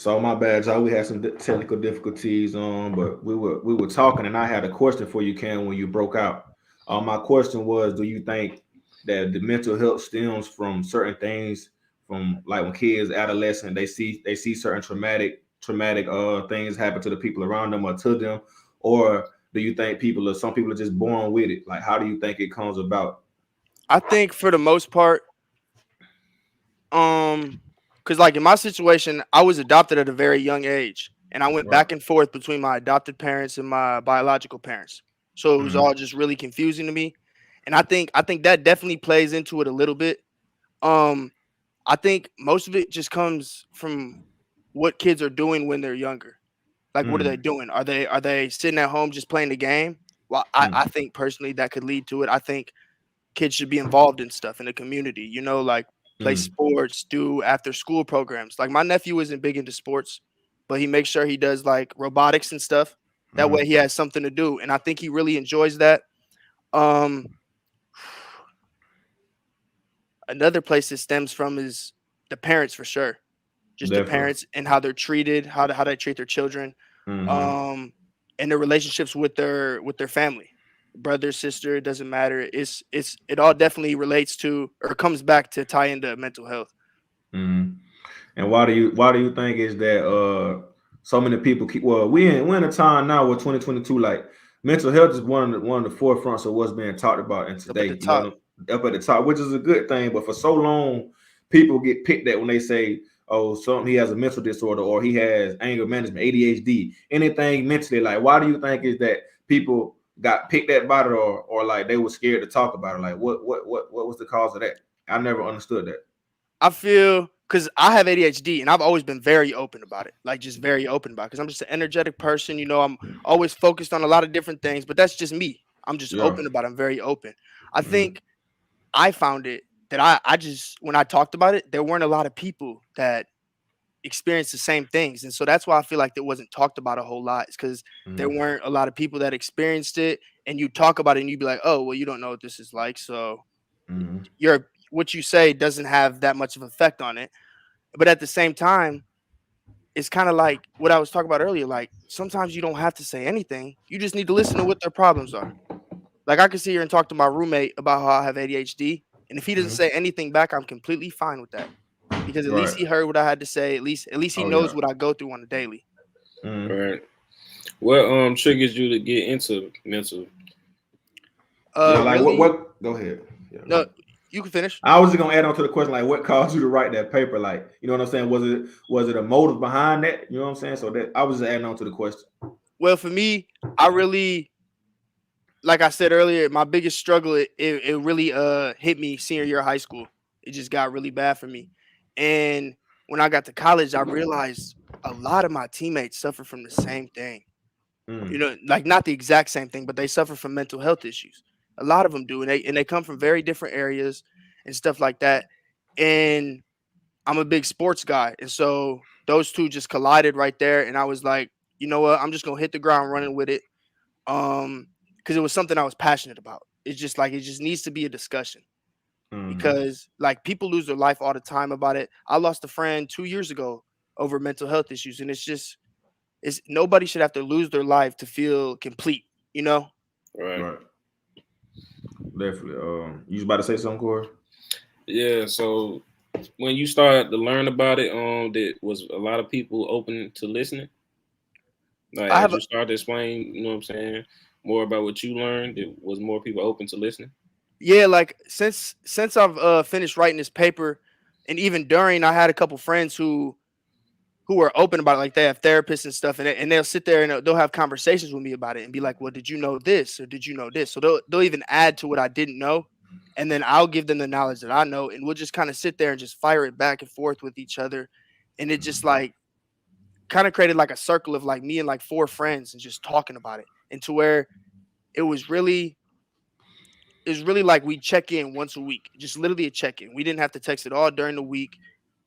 So my bad, y'all. We had some technical difficulties, but we were talking, and I had a question for you, Cam, when you broke out. My question was, do you think that the mental health stems from certain things, from like when kids, adolescent, they see certain traumatic things happen to the people around them or to them, or do you think some people are just born with it? Like, how do you think it comes about? I think for the most part, because like in my situation, I was adopted at a very young age, and I went Right. back and forth between my adopted parents and my biological parents. So it was Mm-hmm. all just really confusing to me, and I think that definitely plays into it a little bit. Um, I think most of it just comes from what kids are doing when they're younger. Like, what are they doing? Are they sitting at home just playing the game? Well, I Mm-hmm. think personally that could lead to it. I think kids should be involved in stuff in the community, like play Mm-hmm. sports, do after school programs. Like my nephew isn't big into sports, but he makes sure he does like robotics and stuff. That way Mm-hmm. he has something to do. And I think he really enjoys that. Um Another place it stems from is the parents for sure. Just the Definitely. parents and how they're treated, how they treat their children, Mm-hmm. um, and their relationships with their family, brother, sister, it doesn't matter. It all definitely relates to or comes back to tie into mental health. Mm-hmm. And why do you think is that so many people keep we're in a time now where 2022, like, mental health is one of the forefronts of what's being talked about in It's up at the today. top. Up at the top, which is a good thing. But for so long, people get picked at when they say, "Oh, something he has a mental disorder or he has anger management, ADHD, anything mentally." Like, why do you think is that people got picked at about it, or like they were scared to talk about it? Like, what was the cause of that? I never understood that. I feel because I have ADHD and I've always been very open about it, like just very open about it. Because I'm just an energetic person. I'm always focused on a lot of different things, but that's just me. I'm just Yeah. open about it. I'm very open. I Mm-hmm. think I found it that I just when I talked about it, there weren't a lot of people that experienced the same things, and so that's why I feel like it wasn't talked about a whole lot. Is because there Mm-hmm. weren't a lot of people that experienced it, and you talk about it, and you'd be like, "Oh, well, you don't know what this is like, so Mm-hmm. your what you say doesn't have that much of effect on it." But at the same time, it's kind of like what I was talking about earlier. Like sometimes you don't have to say anything; you just need to listen to what their problems are. Like I can sit here and talk to my roommate about how I have ADHD, and if he doesn't Mm-hmm. say anything back, I'm completely fine with that because at least Right. he heard what I had to say. At least he Oh knows yeah. what I go through on a daily. Mm-hmm. Right. What triggers you to get into mental? Yeah. Like what? Really? What? Go ahead. Yeah. Go No, ahead. you can finish. I was just gonna add on to the question, like, what caused you to write that paper? Like, you know what I'm saying? Was it a motive behind that? You know what I'm saying? So that I was just adding on to the question. Well, for me, I really, like I said earlier, my biggest struggle it really hit me senior year of high school. It just got really bad for me, and when I got to college, I realized a lot of my teammates suffer from the same thing. Mm, Like not the exact same thing, but they suffer from mental health issues. A lot of them do, and they come from very different areas and stuff like that. And I'm a big sports guy, and so those two just collided right there. And I was like, you know what? I'm just gonna hit the ground running with it, because it was something I was passionate about. It's just like it just needs to be a discussion mm-hmm. because like people lose their life all the time about it. I lost a friend 2 years ago over mental health issues, and it's nobody should have to lose their life to feel complete. You know? Right. Right. Definitely. You was about to say something, Corey? Yeah. So when you started to learn about it, that was a lot of people open to listening. Like I as have you started to explain, you know what I'm saying, more about what you learned, it was more people open to listening. Yeah, like since I've finished writing this paper, and even during, I had a couple friends who are open about it, like they have therapists and stuff, and they'll sit there and they'll have conversations with me about it and be like, "Well, did you know this or did you know this?" So they'll even add to what I didn't know, and then I'll give them the knowledge that I know, and we'll just kind of sit there and just fire it back and forth with each other, and it just like kind of created like a circle of like me and like four friends and just talking about it, and to where it was really it's really like we check in once a week, just literally a check in. We didn't have to text at all during the week.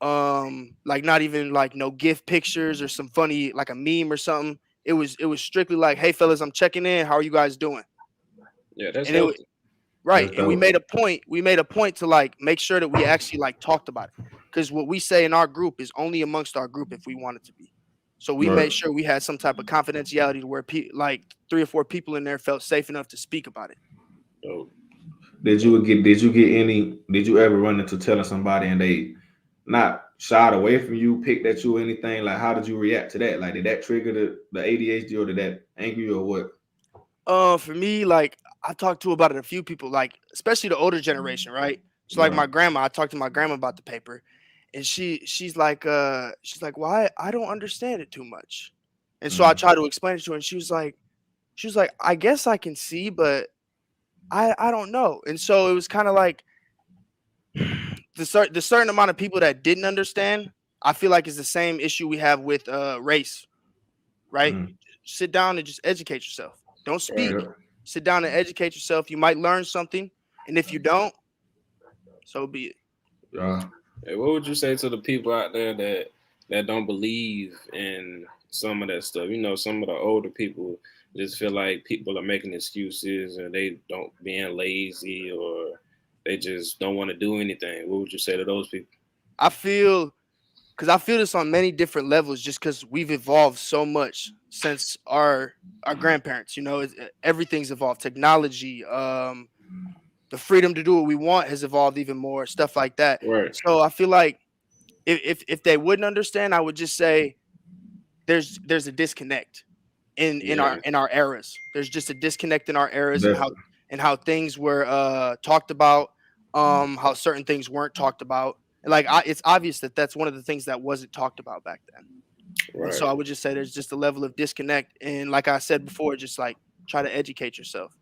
Like not even like no gift pictures or some funny like a meme or something. It was strictly like, hey fellas, I'm checking in. How are you guys doing? Yeah, that's And it healthy. Right. That's And we dope. made a point. We made a point to like make sure that we actually like talked about it. Because what we say in our group is only amongst our group if we want it to be. So we Right. made sure we had some type of confidentiality to where like 3 or 4 people in there felt safe enough to speak about it. So, Did you ever run into telling somebody and they not shied away from you, picked at you or anything? Like how did you react to that? Like did that trigger the ADHD or did that anger you or what? For me, like I talked to about it a few people, like especially the older generation, right? So like Right. my grandma, I talked to my grandma about the paper, and she's like, why I don't understand it too much, and so I Mm. tried to explain it to her, and she was like, I guess I can see, but I don't know, and so it was kind of like the certain amount of people that didn't understand. I feel like it's the same issue we have with race, right? Mm. Sit down and just educate yourself. Don't right. speak. Yeah. Sit down and educate yourself. You might learn something, and if you don't, so be it. Yeah. Hey, what would you say to the people out there that don't believe in some of that stuff? You know, some of the older people just feel like people are making excuses and they don't being lazy or they just don't want to do anything. What would you say to those people? I feel because I feel this on many different levels, just because we've evolved so much since our grandparents. You know, everything's evolved. Technology, the freedom to do what we want has evolved even more. Stuff like that. Right. So I feel like if they wouldn't understand, I would just say there's a disconnect in our Yeah. in our eras. There's just a disconnect in our eras and Definitely. how things were talked about, how certain things weren't talked about. Like it's obvious that that's one of the things that wasn't talked about back then. And so Right. I would just say there's just a level of disconnect. And like I said before, just like try to educate yourself.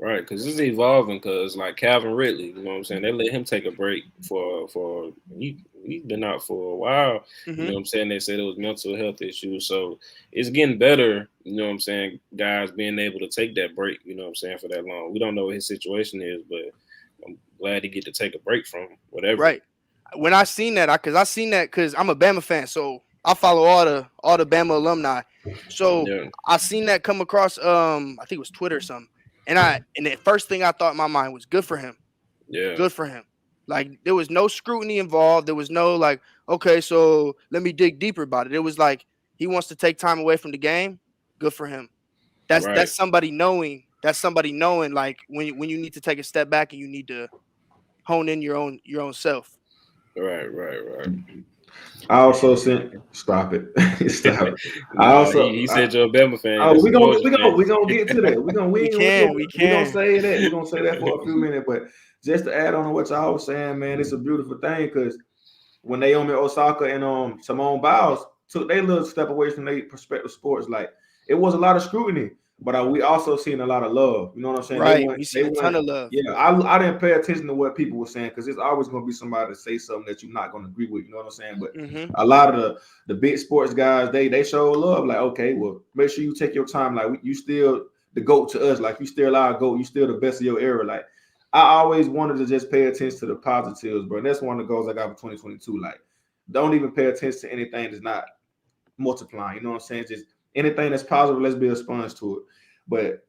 Right, because it's evolving. Because like Calvin Ridley, you know what I'm saying? They let him take a break for he's been out for a while. You Hmm. know what I'm saying? They said it was mental health issues, so it's getting better. You know what I'm saying? Guys being able to take that break. You know what I'm saying, for that long. We don't know what his situation is, but I'm glad he get to take a break from whatever. Right. When I seen that, because I'm a Bama fan, so I follow all the Bama alumni. So Yeah, I seen that come across I think it was Twitter or something. And the first thing I thought in my mind was good for him. yeah, Good for him. Like there was no scrutiny involved. There was no like, okay, so let me dig deeper about it. It was like he wants to take time away from the game. Good for him. That's right, that's somebody knowing. That's somebody knowing like when you need to take a step back and you need to hone in your own self. right. I also sent stop it. Stop it. I Nah, also he said you're a Bama fan. oh, This we a gonna Georgia we gonna fan. we gonna get to that. We can, we We gonna can. say that. We gonna say that for a few minutes. But just to add on to what y'all was saying, man, it's a beautiful thing because when Naomi Osaka and Simone Biles took their little step away from their prospective sports, like it was a lot of scrutiny, but we also seen a lot of love. You know what I'm saying? Right. We They seen a ton went. of love. Yeah, I didn't pay attention to what people were saying because it's always gonna be somebody to say something that you're not gonna agree with. You know what I'm saying? But Hmm. a lot of the big sports guys, they show love. Like, okay, well, make sure you take your time. Like, you still the goat to us. Like, you still our goat. You still the best of your era. Like, I always wanted to just pay attention to the positives, bro. And that's one of the goals I got for 2022. Like, don't even pay attention to anything that's not multiplying. You know what I'm saying? Just anything that's positive, let's be a sponge to it. But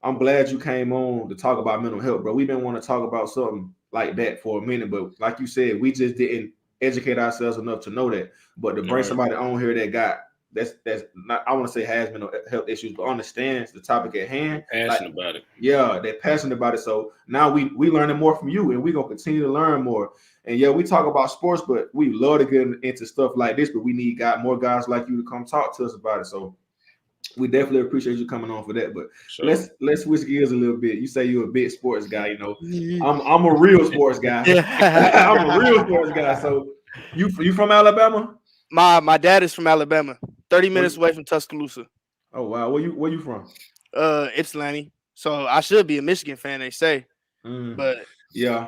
I'm glad you came on to talk about mental health, bro. We've been wanting to talk about something like that for a minute, but like you said, we just didn't educate ourselves enough to know that. But to All bring right, somebody on here that got that's not, I want to say has mental health issues, but understands the topic at hand, like, passionate about it. yeah, they're passionate about it. So now we learning more from you, and we're gonna continue to learn more. And yeah, we talk about sports, but we love to get into stuff like this. But we need more guys like you to come talk to us about it. So we definitely appreciate you coming on for that. But So let's switch gears a little bit. You say you're a big sports guy. You know, I'm a real sports guy. I'm a real sports guy. So you from Alabama? My dad is from Alabama, 30 Where minutes away from Tuscaloosa. oh wow, where you from? Ypsilanti. So I should be a Michigan fan, they say. Mm, But yeah,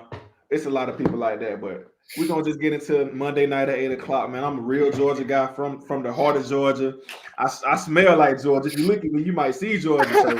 it's a lot of people like that. But we're gonna just get into Monday night at 8 o'clock, man. I'm a real Georgia guy from the heart of Georgia. I smell like Georgia. If you look at me, you might see Georgia. So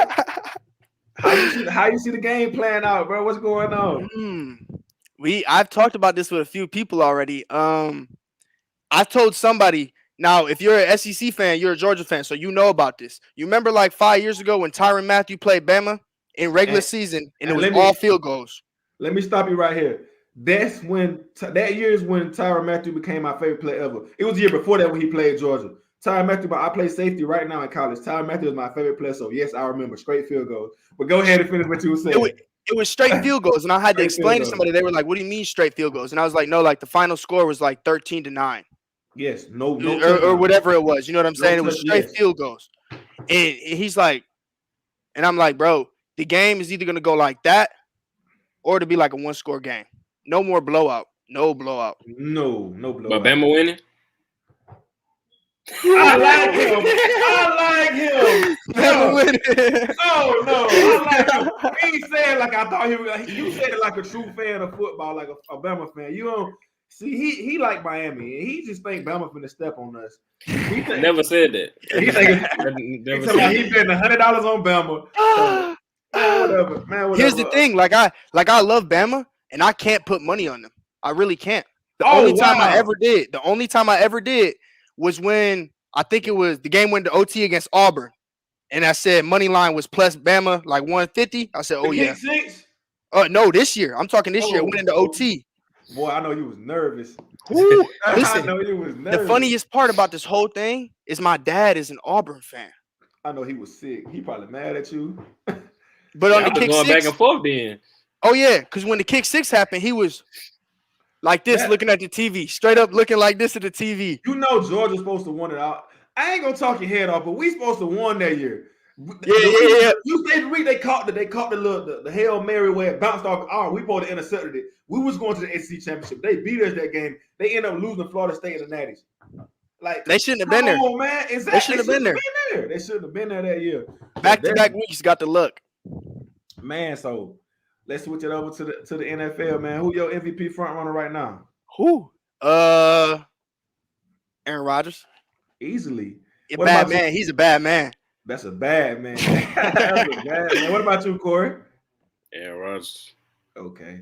how you see the game playing out, bro? What's going on? mm, I've talked about this with a few people already. I told somebody now, if you're an SEC fan, you're a Georgia fan, so you know about this. You remember like 5 years ago when Tyrann Mathieu played Bama in regular And- season, and and it was let me- all field goals. Let me stop you right here. That's when that year is when Tyrann Mathieu became my favorite player ever. It was the year before that when he played Georgia. Tyrann Mathieu, but I play safety right now in college. Tyrann Mathieu is my favorite player, so yes, I remember straight field goals. But go ahead and finish what you were saying. It was straight field goals, and I had to Straight explain field to goals. somebody. They were like, "What do you mean straight field goals?" And I was like, "No, like the final score was like 13-9, Yes, no or touchdown. whatever it was. You know what I'm No saying? It was touch- straight yes. field goals." And he's like, and I'm like, "Bro, the game is either gonna go like that, or to be like a one-score game. No more blowout. No blowout." No blowout. But Bama winning. I like him. I like him. Never No. winning. No, I like him. He ain't saying like I thought he was. You said it like a true fan of football, like a Bama fan. You don't see he like Miami, and he just think Bama finna step on us. He think, Never said that. he think Never he said he that. betting $100 on Bama. So, man, whatever. Man, whatever. Here's the thing, like I love Bama, and I can't put money on them. I really can't. The Oh, only time I wow. ever did was when I think it was the game went to OT against Auburn, and I said money line was plus Bama like 150. I said, The oh yeah. kick six? No, this year. I'm talking this year. It went into Oh. OT. Boy, I know you was nervous. Woo, I listen, know you was nervous. the funniest part about this whole thing is my dad is an Auburn fan. I know he was sick. He probably mad at you. But on Y'all the been kick going six, back and forth then. oh yeah, because when the kick six happened, he was like this, That- looking at the TV, straight up looking like this at the TV. You know Georgia's supposed to win it out. I ain't gonna talk your head off, but we supposed to win that year. Yeah. You say the week they caught the Hail Mary where it bounced off. Oh, we supposed to intercepted it. We was going to the SEC championship. They beat us that game. They ended up losing to Florida State in the Natties. Like They shouldn't have been there. Oh man, exactly. They shouldn't have been there. They shouldn't have been there that year. Back-to-back weeks got the luck. Man, so let's switch it over to the NFL, man. Who your MVP front runner right now? Who? Aaron Rodgers. Easily. A What bad about you? man. He's a bad man. That's a bad man. That's a bad man. What about you, Corey? Yeah, Rodgers. Okay.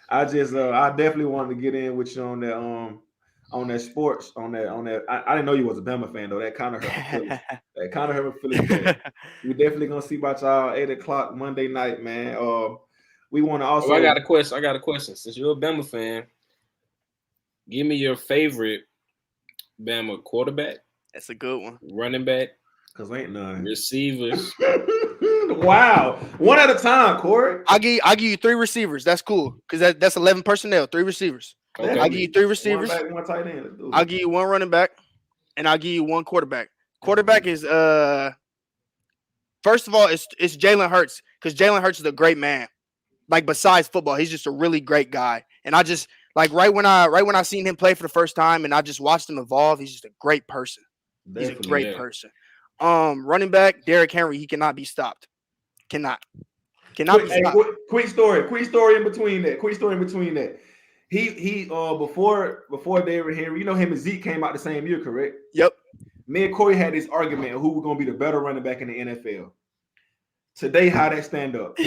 I definitely wanted to get in with you on that sports, on that. I didn't know you was a Bama fan though. That kind of hurt my feelings. That kind of hurt my feelings. But we definitely gonna see about y'all 8:00 Monday night, man. We want to also. I got a question. Since you're a Bama fan, give me your favorite Bama quarterback, That's a good one. running back, Cause ain't none. receivers. Wow, one at a time, Corey. I'll give you 3 receivers. That's cool because that's 11 personnel. 3 receivers. Okay. I'll give you 3 receivers. One back, one tight end. Let's do it. I'll give you 1 running back, and I'll give you 1 quarterback. Quarterback is first of all, it's Jalen Hurts because Jalen Hurts is a great man. Like besides football, he's just a really great guy. And I just like right when I seen him play for the first time, and I just watched him evolve. He's just a great person. He's a Definitely. great person. Running back Derrick Henry, he cannot be stopped. Cannot be stopped. Quick story in between that. He before Derrick Henry, you know him and Zeke came out the same year, correct? Yep. Me and Corey had this argument of who was gonna be the better running back in the NFL. Today, how that stand up?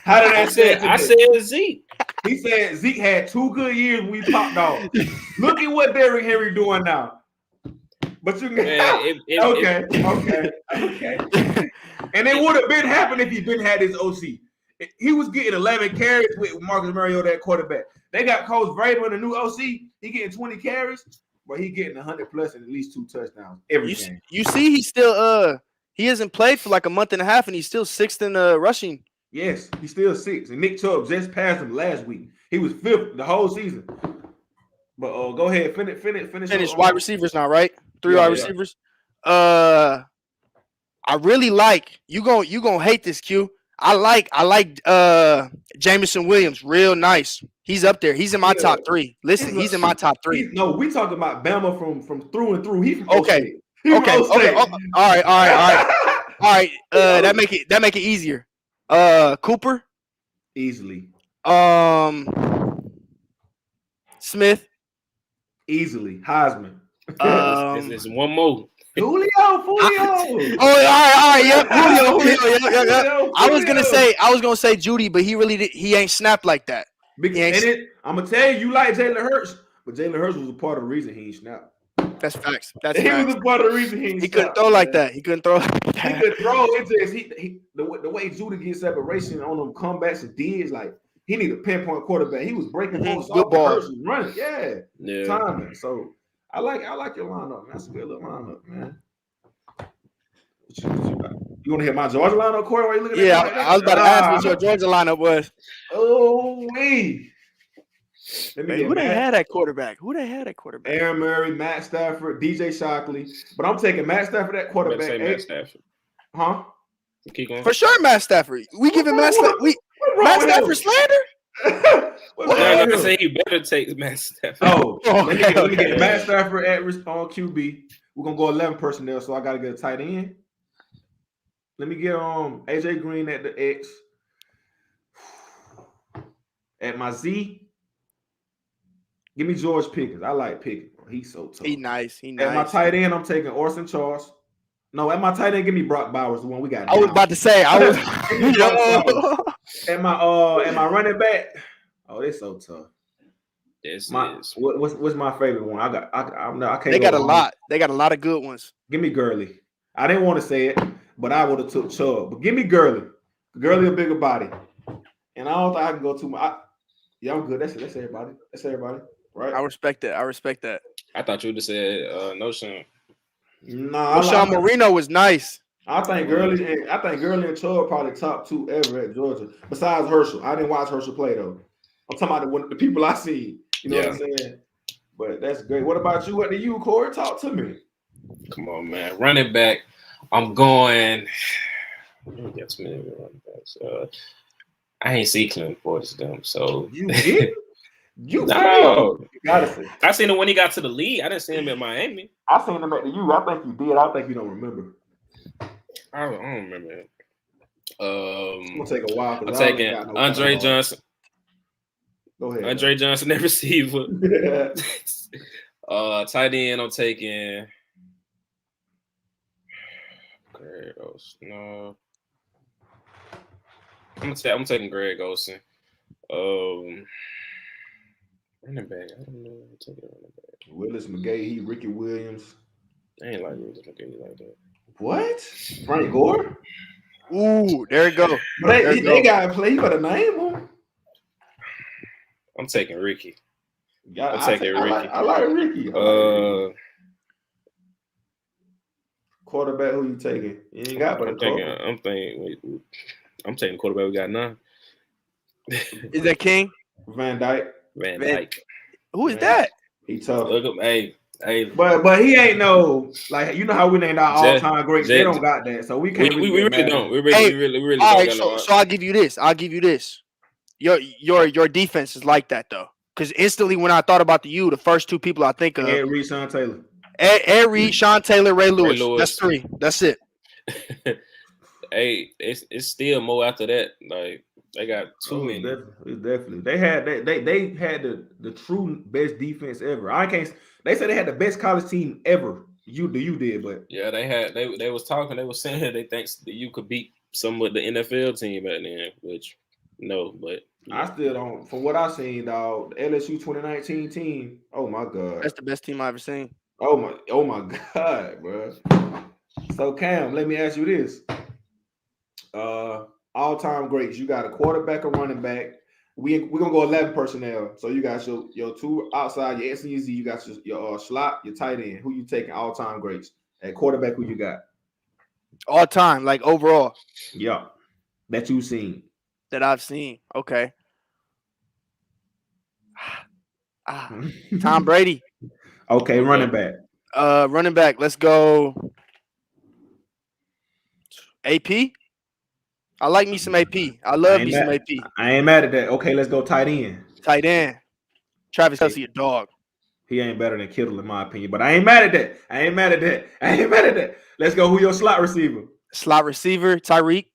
How did that stand? I said Zeke. He said Zeke had 2 good years when we popped off. Look at what Derrick Henry doing now. But you can okay. And it would have been happening if he didn't have his OC. He was getting 11 carries with Marcus Mariota at quarterback. They got Coach Vrabel in the new OC. He getting 20 carries, but he getting 100 plus and at least 2 touchdowns every game. You see, he's still he hasn't played for like a month and a half, and he's still 6th in rushing. Yes, he's still 6. And Nick Chubb just passed him last week. He was 5th the whole season. But go ahead, finish Wide receivers now, right? 3 Yeah, wide yeah. receivers. I really like you gonna hate this, Q. I like Jameson Williams, real nice. He's up there. He's in my top 3. Listen, he's in my top 3. No, we talking about Bama from through and through. He from Okay. Okay. Okay. All right. That make it easier. Cooper. Easily. Smith. Easily. Heisman. There's one more. Julio. Oh, all right. Yep. Julio. Yep. I was gonna say Judy, but he ain't snapped like that. I'm gonna tell you like Jalen Hurts, but Jalen Hurts was a part of the reason he ain't snapped. That's facts. That's He facts. was a part of the reason He couldn't throw like that. He couldn't throw like He that. could throw. It's just the way Judah gets separation on them comebacks and D's like he need a pinpoint quarterback. He was breaking folks Good off. ball. Hurts was running. Yeah, Yeah. timing. So I like your lineup, man. That's a good little lineup, man. You want to hear my Georgia lineup, Corey? Why you looking Yeah, at me like that? I was about to ask what your Georgia lineup was. Oh, wee. Let me Man, get who they Matt, had at quarterback? Who they had at quarterback? Aaron Murray, Matt Stafford, DJ Shockley. But I'm taking Matt Stafford at Better quarterback. say Matt Stafford. Huh? Keep going. For sure, Matt Stafford. We giving Matt Stafford. Matt Stafford slander? No, I say you better take Matt Stafford. Oh, let me get okay. Matt Stafford at on QB. We're gonna go 11 personnel, so I gotta get a tight end. Let me get AJ Green at the X. At my Z, give me George Pickens. I like Pickens. He's so tough. He nice. At my tight end, I'm taking Orson Charles. No, at my tight end, give me Brock Bowers, the one we got. I was about to say. At my running back. Oh, they're so tough. What's my favorite one? I can't. They got a lot. They got a lot of good ones. Give me Gurley. I didn't want to say it, but I would have took Chubb. But give me Gurley. Gurley a bigger body, and I don't think I can go too much. Yeah, I'm good. That's everybody. That's everybody. Right. I respect that. I thought you would have said no Sean. Nah, Sean Marino was nice. I think Gurley and Chubb probably top 2 ever at Georgia. Besides Herschel. I didn't watch Herschel play though. I'm talking about the people I see. You know what I'm saying? But that's great. What about you? What do you, Corey? Talk to me. Come on, man. Running back. I'm going. Get too many running backs. I ain't see Clint Portis them, so you did. You no. You gotta say. I seen him when he got to the league. I didn't see him at Miami. I seen him at the U. I think you did. I think you don't remember. I don't remember it. It's gonna take a while. I'm taking Andre Johnson. Go ahead. Andre Johnson at receiver. Tight end, I'm taking. Greg Olsen. No. I'm taking Greg Olsen. Running back. I don't know. I'm taking running back. Willis McGahee, Ricky Williams. I ain't like Willis McGahee like that. What? Frank Gore? Ooh, there it go. They gotta play. You better name him. I'm taking Ricky. I'm taking Ricky. I like Ricky. Quarterback, who you taking? You ain't got but I'm taking quarterback. We got none. Is that King? Van Dyke. Van Dyke. Who is that? He tough. Look at hey. But he ain't no like you know how we named our all time greats. They don't got that, so we can't. We really don't. We really all don't. Right, so I'll give you this. Your defense is like that though, because instantly when I thought about the first 2 people I think of: Ed Reed, Sean Taylor. Ed Reed, Sean Taylor, Ray Lewis. That's 3. That's it. Hey, it's still more after that. Like they got too many. Definitely. They had the true best defense ever. They said they had the best college team ever. You did, but yeah, they was talking. They was saying they think that you could beat some of the NFL team back then, which no, but yeah. I still don't. From what I've seen, dog, the LSU 2019 team. Oh my god, that's the best team I've ever seen. Oh my god, bro. So Cam, let me ask you this: all-time greats. You got a quarterback, a running back. We're gonna go 11 personnel. So you got your 2 outside, your S and your Z. You got your slot, your tight end. Who you taking all-time greats at quarterback? Who you got? All time, like overall. Yeah, that you've seen. That I've seen. Okay. Tom Brady. Okay, running back. Running back. Let's go. AP. I like me some AP. I love me some AP. I ain't mad at that. Okay, let's go tight end. Tight end. Travis Kelce, a dog. He ain't better than Kittle in my opinion, but I ain't mad at that. Let's go. Who your slot receiver? Slot receiver, Tyreek.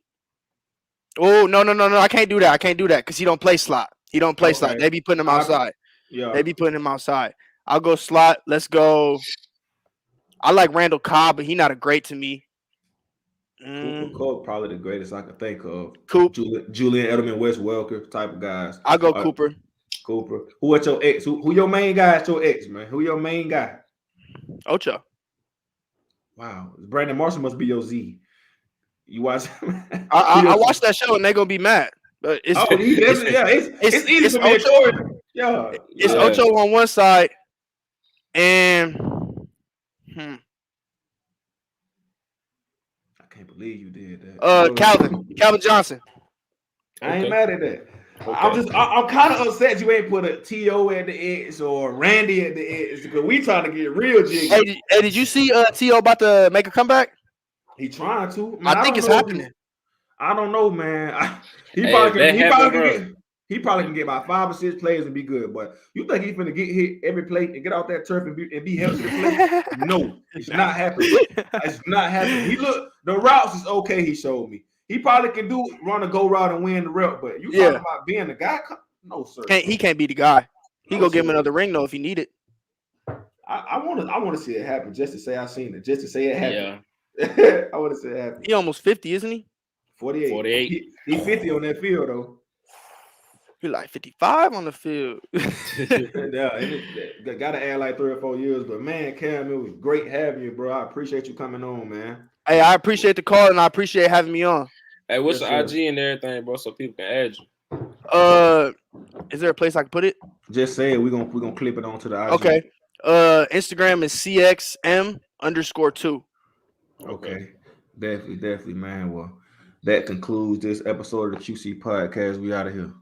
Oh, no. I can't do that because he don't play slot. Slot. They be putting him outside. Yeah. They be putting him outside. I'll go slot. Let's go. I like Randall Cobb, but he's not a great to me. Cooper Kupp, probably the greatest I could think of. Julian Edelman, Wes Welker type of guys. I'll go Cooper. Who at your ex? Who your main guy at your ex, man? Who your main guy? Ocho. Wow, Brandon Marshall must be your Z. You watch? I watched that show and they're gonna be mad. But it's he definitely, yeah. It's easy for me to Ocho. Yeah, It's yeah. Ocho on one side, and I can't believe you did that. Calvin Johnson. I ain't Okay. mad at that. Okay. I'm kind of upset you ain't put a T.O. at the edge or Randy at the edge because we trying to get real jiggy. Hey, did you see T.O. about to make a comeback? He trying to. Man, I think it's happening. I don't know, man. He Hey, probably can get about 5 or 6 plays and be good. But you think he's finna get hit every play and get out that turf and be healthy to play? No, it's not happening. It's not happening. The routes is okay. He showed me. He probably can run a go route and win the rep. But you talking about being the guy? No, sir. He can't be the guy. He go give him another ring though if he need it. I want to see it happen just to say I seen it, just to say it happened. Yeah. I want to say it happen. He almost 50, isn't he? 48. He 50 on that field though. He like 55 on the field. Yeah, gotta add like 3 or 4 years. But man, Cam, it was great having you, bro. I appreciate you coming on, man. Hey, I appreciate the call and I appreciate having me on. Hey, what's the IG and everything, bro, so people can add you? Is there a place I can put it? Just say it. We're gonna clip it onto the IG. Okay. Instagram is CXM_2. Okay. Definitely, man. Well, that concludes this episode of the QC podcast. We out of here.